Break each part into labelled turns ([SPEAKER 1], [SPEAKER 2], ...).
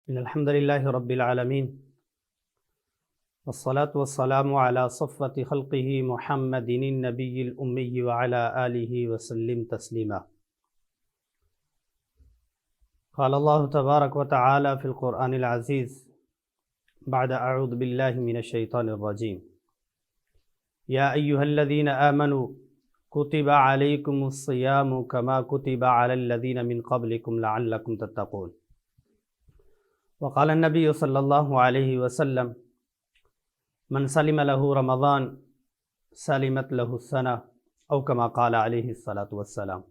[SPEAKER 1] الحمد لله رب العالمين والصلاة والسلام على صفوة خلقه محمد النبي الأمي وعلى آله وسلم تسليما. قال الله تبارك وتعالى في القرآن العزيز بعد أعوذ بالله من الشيطان الرجيم: يا أيها الذين آمنوا كتب عليكم الصيام كما كتب على الذين من قبلكم لعلكم تتقون. وقال النبي صلی اللہ علیہ وسلم: من سلم له رمضان سلمت له السنہ او کما قال علیہ الصلاۃ والسلام.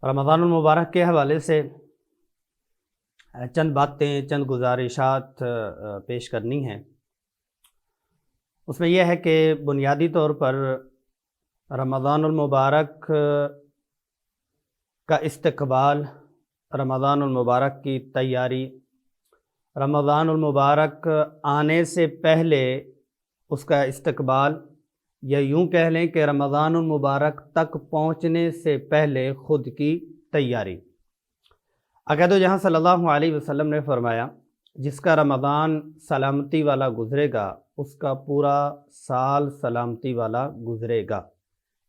[SPEAKER 1] رمضان المبارک کے حوالے سے چند باتیں، چند گزارشات پیش کرنی ہیں. اس میں یہ ہے کہ بنیادی طور پر رمضان المبارک کا استقبال، رمضان المبارک کی تیاری، رمضان المبارک آنے سے پہلے اس کا استقبال، یا یوں کہہ لیں کہ رمضان المبارک تک پہنچنے سے پہلے خود کی تیاری. عقائد جہاں صلی اللہ علیہ وسلم نے فرمایا: جس کا رمضان سلامتی والا گزرے گا اس کا پورا سال سلامتی والا گزرے گا.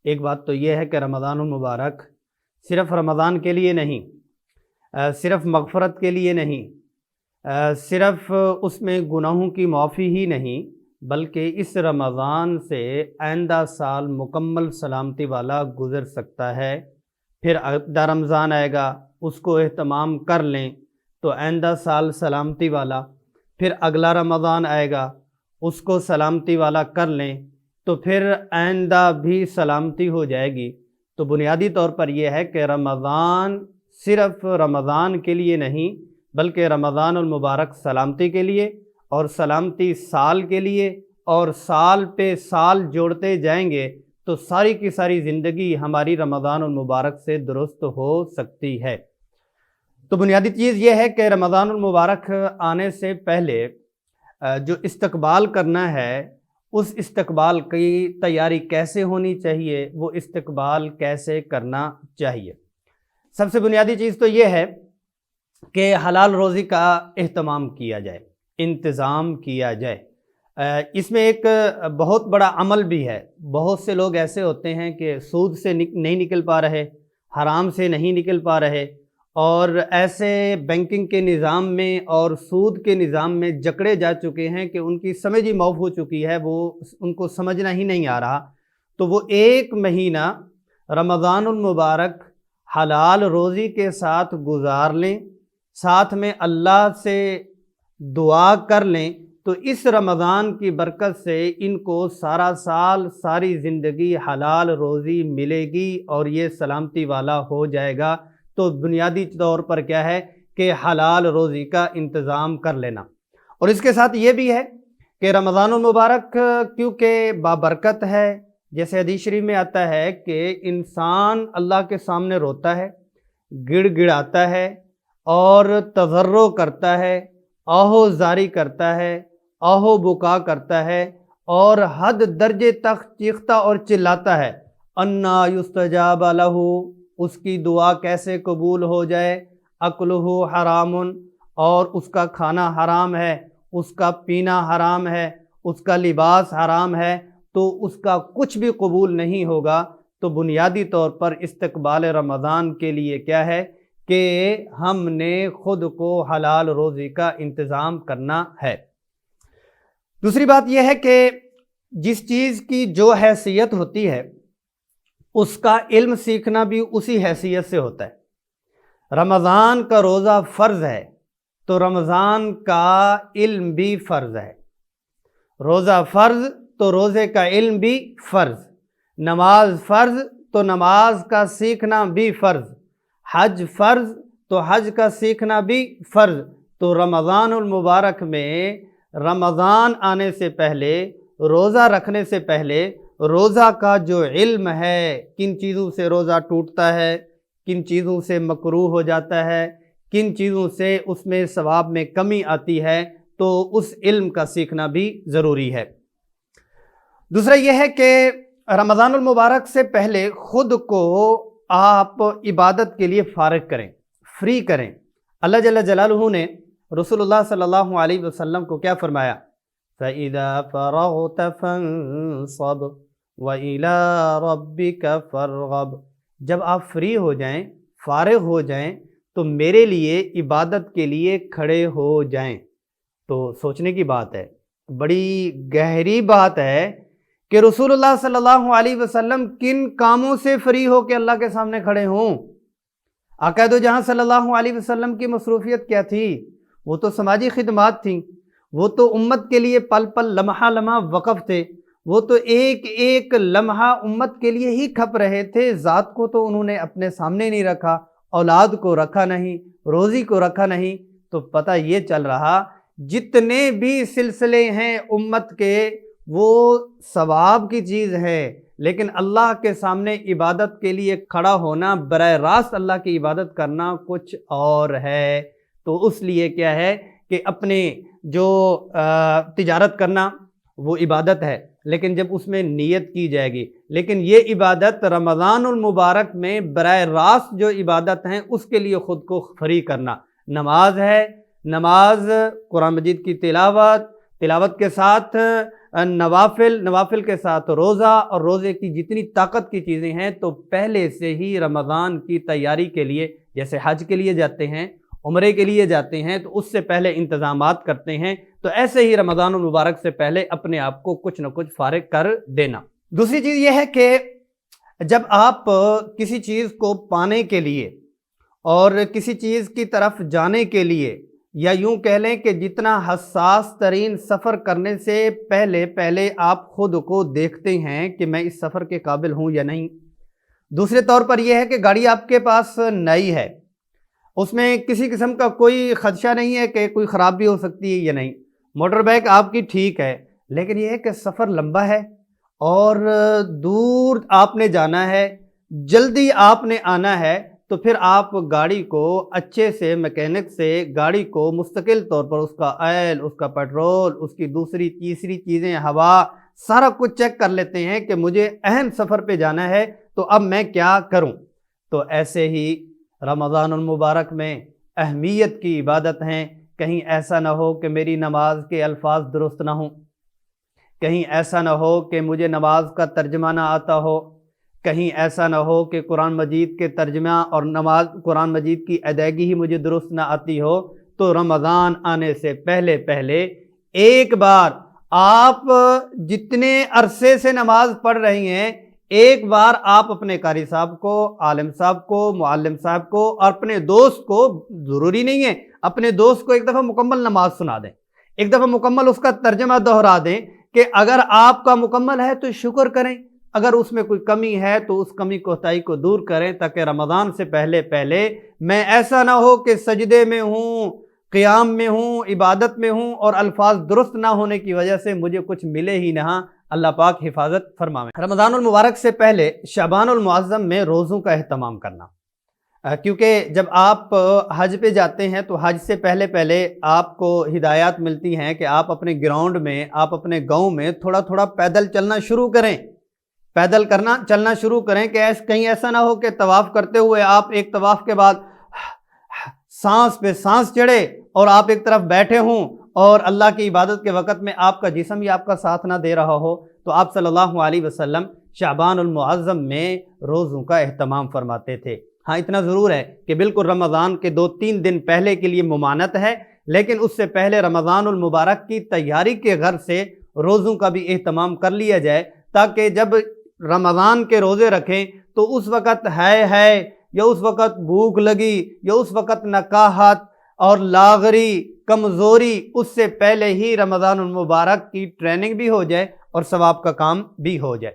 [SPEAKER 1] ایک بات تو یہ ہے کہ رمضان المبارک صرف رمضان کے لیے نہیں، صرف مغفرت کے لیے نہیں، صرف اس میں گناہوں کی معافی ہی نہیں، بلکہ اس رمضان سے آئندہ سال مکمل سلامتی والا گزر سکتا ہے. پھر اگلا رمضان آئے گا، اس کو اہتمام کر لیں تو آئندہ سال سلامتی والا. پھر اگلا رمضان آئے گا، اس کو سلامتی والا کر لیں تو پھر آئندہ بھی سلامتی ہو جائے گی. تو بنیادی طور پر یہ ہے کہ رمضان صرف رمضان کے لیے نہیں، بلکہ رمضان المبارک سلامتی کے لیے، اور سلامتی سال کے لیے، اور سال پہ سال جوڑتے جائیں گے تو ساری کی ساری زندگی ہماری رمضان المبارک سے درست ہو سکتی ہے. تو بنیادی چیز یہ ہے کہ رمضان المبارک آنے سے پہلے جو استقبال کرنا ہے، اس استقبال کی تیاری کیسے ہونی چاہیے، وہ استقبال کیسے کرنا چاہیے. سب سے بنیادی چیز تو یہ ہے کہ حلال روزی کا اہتمام کیا جائے، انتظام کیا جائے. اس میں ایک بہت بڑا عمل بھی ہے. بہت سے لوگ ایسے ہوتے ہیں کہ سود سے نہیں نکل پا رہے، حرام سے نہیں نکل پا رہے، اور ایسے بینکنگ کے نظام میں اور سود کے نظام میں جکڑے جا چکے ہیں کہ ان کی سمجھ ہی معاف ہو چکی ہے، وہ ان کو سمجھنا ہی نہیں آ رہا. تو وہ ایک مہینہ رمضان المبارک حلال روزی کے ساتھ گزار لیں، ساتھ میں اللہ سے دعا کر لیں، تو اس رمضان کی برکت سے ان کو سارا سال، ساری زندگی حلال روزی ملے گی اور یہ سلامتی والا ہو جائے گا. تو بنیادی طور پر کیا ہے کہ حلال روزی کا انتظام کر لینا. اور اس کے ساتھ یہ بھی ہے کہ رمضان المبارک کیونکہ بابرکت ہے، جیسے حدیث شریف میں آتا ہے کہ انسان اللہ کے سامنے روتا ہے، گڑ گڑاتا ہے اور تضرع کرتا ہے، آہو زاری کرتا ہے، آہو بکا کرتا ہے، اور حد درجے تک چیختا اور چلاتا ہے: انا یستجاب لہ، اس کی دعا کیسے قبول ہو جائے، اکلہ حرام، اور اس کا کھانا حرام ہے، اس کا پینا حرام ہے، اس کا لباس حرام ہے، تو اس کا کچھ بھی قبول نہیں ہوگا. تو بنیادی طور پر استقبال رمضان کے لیے کیا ہے کہ ہم نے خود کو حلال روزی کا انتظام کرنا ہے. دوسری بات یہ ہے کہ جس چیز کی جو حیثیت ہوتی ہے اس کا علم سیکھنا بھی اسی حیثیت سے ہوتا ہے. رمضان کا روزہ فرض ہے تو رمضان کا علم بھی فرض ہے. روزہ فرض تو روزے کا علم بھی فرض، نماز فرض تو نماز کا سیکھنا بھی فرض، حج فرض تو حج کا سیکھنا بھی فرض. تو رمضان المبارک میں رمضان آنے سے پہلے، روزہ رکھنے سے پہلے، روزہ کا جو علم ہے، کن چیزوں سے روزہ ٹوٹتا ہے، کن چیزوں سے مکروہ ہو جاتا ہے، کن چیزوں سے اس میں ثواب میں کمی آتی ہے، تو اس علم کا سیکھنا بھی ضروری ہے. دوسرا یہ ہے کہ رمضان المبارک سے پہلے خود کو آپ عبادت کے لیے فارغ کریں، فری کریں. اللہ جل جلالہ نے رسول اللہ صلی اللہ علیہ وسلم کو کیا فرمایا؟ فَإِذَا فَرَغْتَ فَانصَبْ وَإِلَىٰ رَبِّكَ فَارْغَب، جب آپ فری ہو جائیں، فارغ ہو جائیں تو میرے لیے عبادت کے لیے کھڑے ہو جائیں۔ تو سوچنے کی بات ہے، بڑی گہری بات ہے کہ رسول اللہ صلی اللہ علیہ وسلم کن کاموں سے فری ہو کے اللہ کے سامنے کھڑے ہوں۔ آقا دو جہاں صلی اللہ علیہ وسلم کی مصروفیت کیا تھی؟ وہ تو سماجی خدمات تھیں، وہ تو امت کے لیے پل پل لمحہ لمحہ وقف تھے، وہ تو ایک ایک لمحہ امت کے لیے ہی کھپ رہے تھے۔ ذات کو تو انہوں نے اپنے سامنے نہیں رکھا، اولاد کو رکھا نہیں، روزی کو رکھا نہیں۔ تو پتہ یہ چل رہا جتنے بھی سلسلے ہیں امت کے وہ ثواب کی چیز ہے، لیکن اللہ کے سامنے عبادت کے لیے کھڑا ہونا، براہ راست اللہ کی عبادت کرنا کچھ اور ہے۔ تو اس لیے کیا ہے کہ اپنے جو تجارت کرنا وہ عبادت ہے، لیکن جب اس میں نیت کی جائے گی، لیکن یہ عبادت رمضان المبارک میں براہ راست جو عبادت ہیں اس کے لیے خود کو فری کرنا۔ نماز ہے، نماز، قرآن مجید کی تلاوت کے ساتھ نوافل کے ساتھ روزہ، اور روزے کی جتنی طاقت کی چیزیں ہیں تو پہلے سے ہی رمضان کی تیاری کے لیے، جیسے حج کے لیے جاتے ہیں، عمرے کے لیے جاتے ہیں تو اس سے پہلے انتظامات کرتے ہیں، تو ایسے ہی رمضان المبارک سے پہلے اپنے آپ کو کچھ نہ کچھ فارغ کر دینا۔ دوسری چیز یہ ہے کہ جب آپ کسی چیز کو پانے کے لیے اور کسی چیز کی طرف جانے کے لیے، یا یوں کہہ لیں کہ جتنا حساس ترین سفر کرنے سے پہلے آپ خود کو دیکھتے ہیں کہ میں اس سفر کے قابل ہوں یا نہیں۔ دوسرے طور پر یہ ہے کہ گاڑی آپ کے پاس نئی ہے، اس میں کسی قسم کا کوئی خدشہ نہیں ہے کہ کوئی خراب بھی ہو سکتی ہے یا نہیں، موٹر بائک آپ کی ٹھیک ہے، لیکن یہ ہے کہ سفر لمبا ہے اور دور آپ نے جانا ہے، جلدی آپ نے آنا ہے، تو پھر آپ گاڑی کو اچھے سے میکینک سے گاڑی کو مستقل طور پر اس کا آئل، اس کا پیٹرول، اس کی دوسری تیسری چیزیں، ہوا، سارا کچھ چیک کر لیتے ہیں کہ مجھے اہم سفر پہ جانا ہے تو اب میں کیا کروں۔ تو ایسے ہی رمضان المبارک میں اہمیت کی عبادت ہیں، کہیں ایسا نہ ہو کہ میری نماز کے الفاظ درست نہ ہوں، کہیں ایسا نہ ہو کہ مجھے نماز کا ترجمہ نہ آتا ہو، کہیں ایسا نہ ہو کہ قرآن مجید کے ترجمہ اور قرآن مجید کی ادائیگی ہی مجھے درست نہ آتی ہو۔ تو رمضان آنے سے پہلے ایک بار آپ جتنے عرصے سے نماز پڑھ رہی ہیں، ایک بار آپ اپنے قاری صاحب کو، عالم صاحب کو، معلم صاحب کو اور اپنے دوست کو، ضروری نہیں ہے، اپنے دوست کو ایک دفعہ مکمل نماز سنا دیں، ایک دفعہ مکمل اس کا ترجمہ دہرا دیں کہ اگر آپ کا مکمل ہے تو شکر کریں، اگر اس میں کوئی کمی ہے تو اس کمی کوتاہی کو دور کریں، تاکہ رمضان سے پہلے میں ایسا نہ ہو کہ سجدے میں ہوں، قیام میں ہوں، عبادت میں ہوں اور الفاظ درست نہ ہونے کی وجہ سے مجھے کچھ ملے ہی نہ۔ اللہ پاک حفاظت فرمائے۔ رمضان المبارک سے پہلے شعبان المعظم میں روزوں کا اہتمام کرنا، کیونکہ جب آپ حج پہ جاتے ہیں تو حج سے پہلے آپ کو ہدایات ملتی ہیں کہ آپ اپنے گراؤنڈ میں، آپ اپنے گاؤں میں تھوڑا تھوڑا پیدل چلنا شروع کریں، چلنا شروع کریں کہ کہیں ایسا نہ ہو کہ طواف کرتے ہوئے آپ ایک طواف کے بعد سانس پہ سانس چڑھے اور آپ ایک طرف بیٹھے ہوں اور اللہ کی عبادت کے وقت میں آپ کا جسم ہی آپ کا ساتھ نہ دے رہا ہو۔ تو آپ صلی اللہ علیہ وسلم شعبان المعظم میں روزوں کا اہتمام فرماتے تھے۔ ہاں اتنا ضرور ہے کہ بالکل رمضان کے 2-3 دن پہلے کے لیے ممانعت ہے، لیکن اس سے پہلے رمضان المبارک کی تیاری کے غرض سے روزوں کا بھی اہتمام کر لیا جائے، تاکہ جب رمضان کے روزے رکھیں تو اس وقت ہے یا اس وقت بھوک لگی یا اس وقت نکاہت اور لاغری، کمزوری، اس سے پہلے ہی رمضان المبارک کی ٹریننگ بھی ہو جائے اور ثواب کا کام بھی ہو جائے۔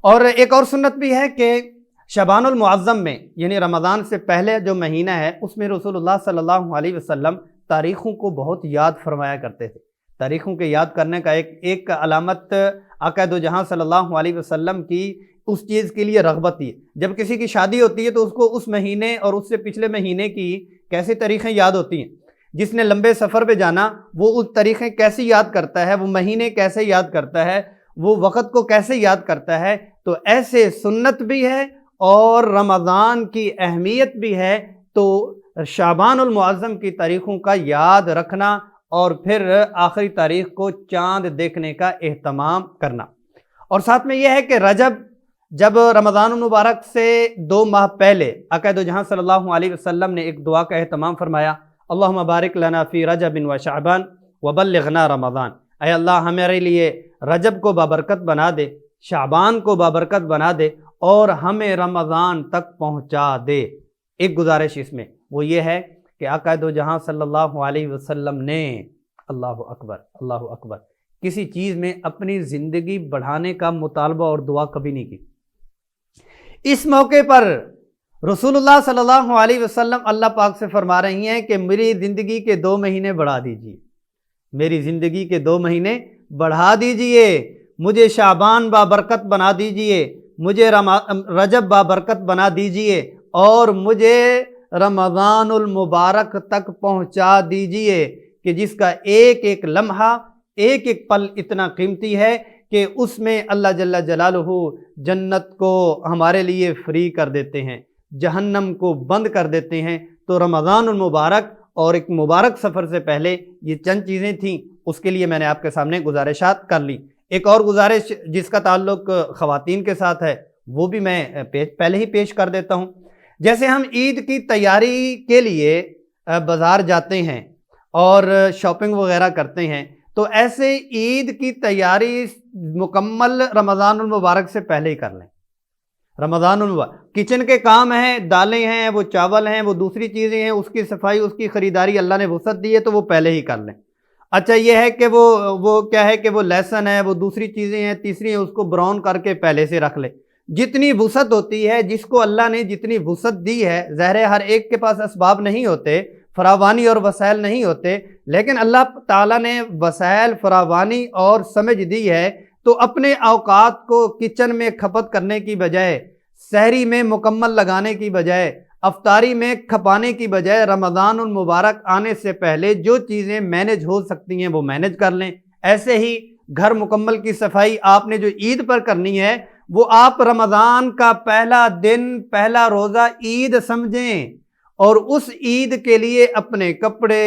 [SPEAKER 1] اور ایک اور سنت بھی ہے کہ شعبان المعظم میں، یعنی رمضان سے پہلے جو مہینہ ہے، اس میں رسول اللہ صلی اللہ علیہ وسلم تاریخوں کو بہت یاد فرمایا کرتے تھے۔ تاریخوں کے یاد کرنے کا ایک علامت آقا دو جہاں صلی اللہ علیہ وسلم کی اس چیز کے لیے رغبت تھی۔ جب کسی کی شادی ہوتی ہے تو اس کو اس مہینے اور اس سے پچھلے مہینے کی کیسی تاریخیں یاد ہوتی ہیں۔ جس نے لمبے سفر پہ جانا وہ اس تاریخیں کیسی یاد کرتا ہے، وہ مہینے کیسے یاد کرتا ہے، وہ وقت کو کیسے یاد کرتا ہے۔ تو ایسے سنت بھی ہے اور رمضان کی اہمیت بھی ہے۔ تو شعبان المعظم کی تاریخوں کا یاد رکھنا اور پھر آخری تاریخ کو چاند دیکھنے کا اہتمام کرنا۔ اور ساتھ میں یہ ہے کہ رجب، جب رمضان المبارک سے 2 ماہ پہلے آقا دو جہاں صلی اللہ علیہ وسلم نے ایک دعا کا اہتمام فرمایا، اللہم بارک لنا فی رجب و شعبان وبلغنا رمضان، اے اللہ ہمارے لیے رجب کو بابرکت بنا دے، شعبان کو بابرکت بنا دے اور ہمیں رمضان تک پہنچا دے۔ ایک گزارش اس میں وہ یہ ہے کہ آقا دو جہاں صلی اللہ علیہ وسلم نے اللہ اکبر کسی چیز میں اپنی زندگی بڑھانے کا مطالبہ اور دعا کبھی نہیں کی۔ اس موقع پر رسول اللہ صلی اللہ علیہ وسلم اللہ پاک سے فرما رہی ہیں کہ میری زندگی کے 2 مہینے بڑھا دیجئے، میری زندگی کے 2 مہینے بڑھا دیجئے، مجھے شعبان بابرکت بنا دیجئے، مجھے رجب بابرکت بنا دیجئے اور مجھے رمضان المبارک تک پہنچا دیجئے کہ جس کا ایک ایک لمحہ، ایک ایک پل اتنا قیمتی ہے کہ اس میں اللہ جل جلالہ جنت کو ہمارے لیے فری کر دیتے ہیں، جہنم کو بند کر دیتے ہیں۔ تو رمضان المبارک اور ایک مبارک سفر سے پہلے یہ چند چیزیں تھیں، اس کے لیے میں نے آپ کے سامنے گزارشات کر لی۔ ایک اور گزارش جس کا تعلق خواتین کے ساتھ ہے وہ بھی میں پہلے ہی پیش کر دیتا ہوں۔ جیسے ہم عید کی تیاری کے لیے بازار جاتے ہیں اور شاپنگ وغیرہ کرتے ہیں، تو ایسے عید کی تیاری مکمل رمضان المبارک سے پہلے ہی کر لیں۔ رمضان المبارک کچن کے کام ہیں، دالیں ہیں، وہ چاول ہیں، وہ دوسری چیزیں ہیں، اس کی صفائی، اس کی خریداری اللہ نے وسعت دی ہے تو وہ پہلے ہی کر لیں۔ اچھا یہ ہے کہ وہ کیا ہے کہ وہ لہسن ہے، وہ دوسری چیزیں ہیں، تیسری ہیں، اس کو براؤن کر کے پہلے سے رکھ لیں۔ جتنی وسعت ہوتی ہے، جس کو اللہ نے جتنی وسعت دی ہے، ظاہر ہے ہر ایک کے پاس اسباب نہیں ہوتے، فراوانی اور وسائل نہیں ہوتے، لیکن اللہ تعالیٰ نے وسائل، فراوانی اور سمجھ دی ہے، تو اپنے اوقات کو کچن میں کھپت کرنے کی بجائے، سحری میں مکمل لگانے کی بجائے، افطاری میں کھپانے کی بجائے، رمضان المبارک آنے سے پہلے جو چیزیں مینج ہو سکتی ہیں وہ مینج کر لیں۔ ایسے ہی گھر مکمل کی صفائی آپ نے جو عید پر کرنی ہے، وہ آپ رمضان کا پہلا دن، پہلا روزہ عید سمجھیں، اور اس عید کے لیے اپنے کپڑے،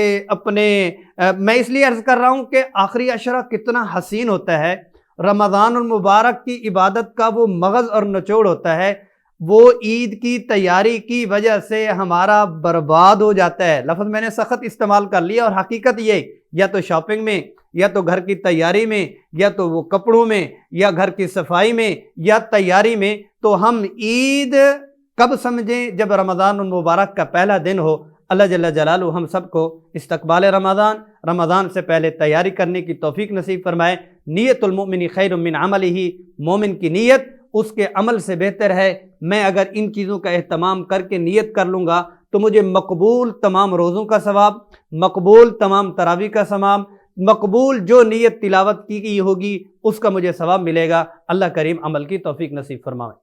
[SPEAKER 1] میں اس لیے عرض کر رہا ہوں کہ آخری عشرہ کتنا حسین ہوتا ہے، رمضان المبارک کی عبادت کا وہ مغز اور نچوڑ ہوتا ہے، وہ عید کی تیاری کی وجہ سے ہمارا برباد ہو جاتا ہے۔ لفظ میں نے سخت استعمال کر لیا، اور حقیقت یہ یا تو شاپنگ میں، یا تو گھر کی تیاری میں، یا تو وہ کپڑوں میں، یا گھر کی صفائی میں، یا تیاری میں۔ تو ہم عید کب سمجھیں؟ جب رمضان المبارک کا پہلا دن ہو۔ اللہ جل جلالہ ہم سب کو استقبال رمضان سے پہلے تیاری کرنے کی توفیق نصیب فرمائے۔ نیت المؤمن خیر من عملہ، مومن کی نیت اس کے عمل سے بہتر ہے۔ میں اگر ان چیزوں کا اہتمام کر کے نیت کر لوں گا تو مجھے مقبول تمام روزوں کا ثواب، مقبول تمام تراویح کا ثواب، مقبول جو نیت تلاوت کی ہوگی اس کا مجھے ثواب ملے گا۔ اللہ کریم عمل کی توفیق نصیب فرمائے۔